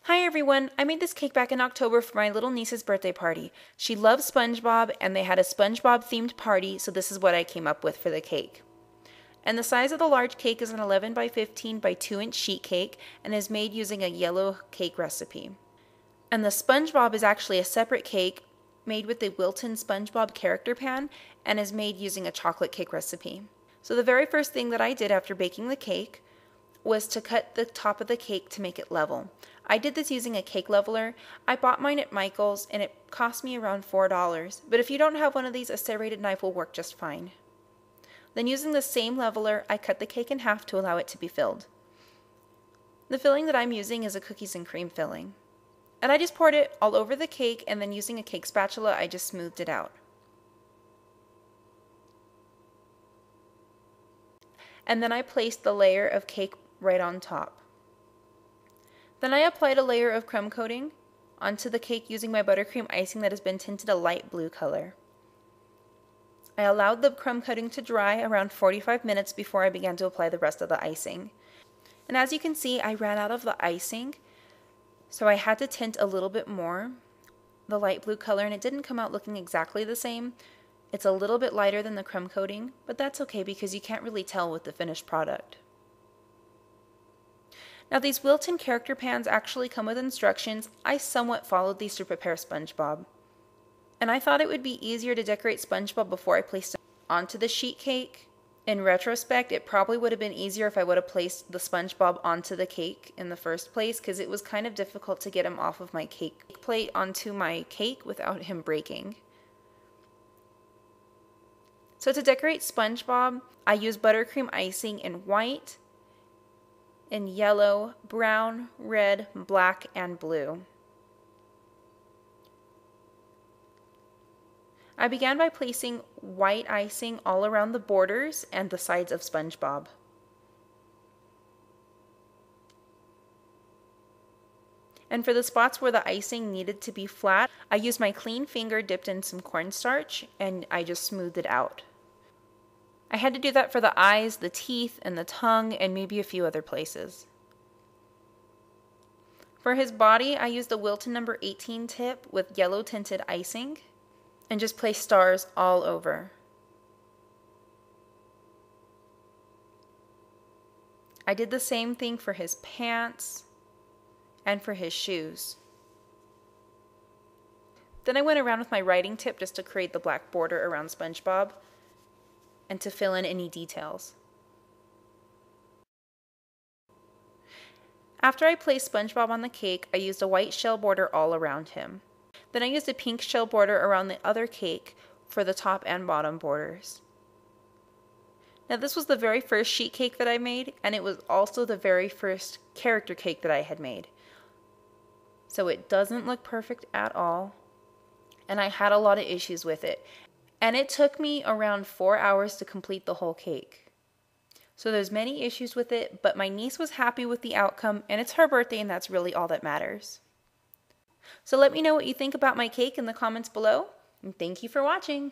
Hi everyone! I made this cake back in October for my little niece's birthday party. She loves SpongeBob and they had a SpongeBob themed party, so this is what I came up with for the cake. And the size of the large cake is an 11 by 15 by 2-inch sheet cake and is made using a yellow cake recipe. And the SpongeBob is actually a separate cake made with the Wilton SpongeBob character pan and is made using a chocolate cake recipe. So the very first thing that I did after baking the cake was to cut the top of the cake to make it level. I did this using a cake leveler. I bought mine at Michael's and it cost me around $4, but if you don't have one of these, a serrated knife will work just fine. Then using the same leveler, I cut the cake in half to allow it to be filled. The filling that I'm using is a cookies and cream filling. And I just poured it all over the cake, and then using a cake spatula, I just smoothed it out. And then I placed the layer of cake right on top. Then I applied a layer of crumb coating onto the cake using my buttercream icing that has been tinted a light blue color. I allowed the crumb coating to dry around 45 minutes before I began to apply the rest of the icing. And as you can see, I ran out of the icing, so I had to tint a little bit more, the light blue color, and it didn't come out looking exactly the same. It's a little bit lighter than the crumb coating, but that's okay because you can't really tell with the finished product. Now these Wilton character pans actually come with instructions. I somewhat followed these to prepare SpongeBob. And I thought it would be easier to decorate SpongeBob before I placed it onto the sheet cake. In retrospect, it probably would have been easier if I would have placed the SpongeBob onto the cake in the first place, because it was kind of difficult to get him off of my cake plate onto my cake without him breaking. So to decorate SpongeBob, I used buttercream icing in white, in yellow, brown, red, black, and blue. I began by placing white icing all around the borders and the sides of SpongeBob. And for the spots where the icing needed to be flat, I used my clean finger dipped in some cornstarch and I just smoothed it out. I had to do that for the eyes, the teeth, and the tongue, and maybe a few other places. For his body, I used the Wilton number 18 tip with yellow tinted icing and just placed stars all over. I did the same thing for his pants and for his shoes. Then I went around with my writing tip just to create the black border around SpongeBob and to fill in any details. After I placed SpongeBob on the cake, I used a white shell border all around him. Then I used a pink shell border around the other cake for the top and bottom borders. Now this was the very first sheet cake that I made, and it was also the very first character cake that I had made. So it doesn't look perfect at all, and I had a lot of issues with it. And it took me around 4 hours to complete the whole cake. So there's many issues with it, but my niece was happy with the outcome, and it's her birthday, and that's really all that matters. So let me know what you think about my cake in the comments below, and thank you for watching.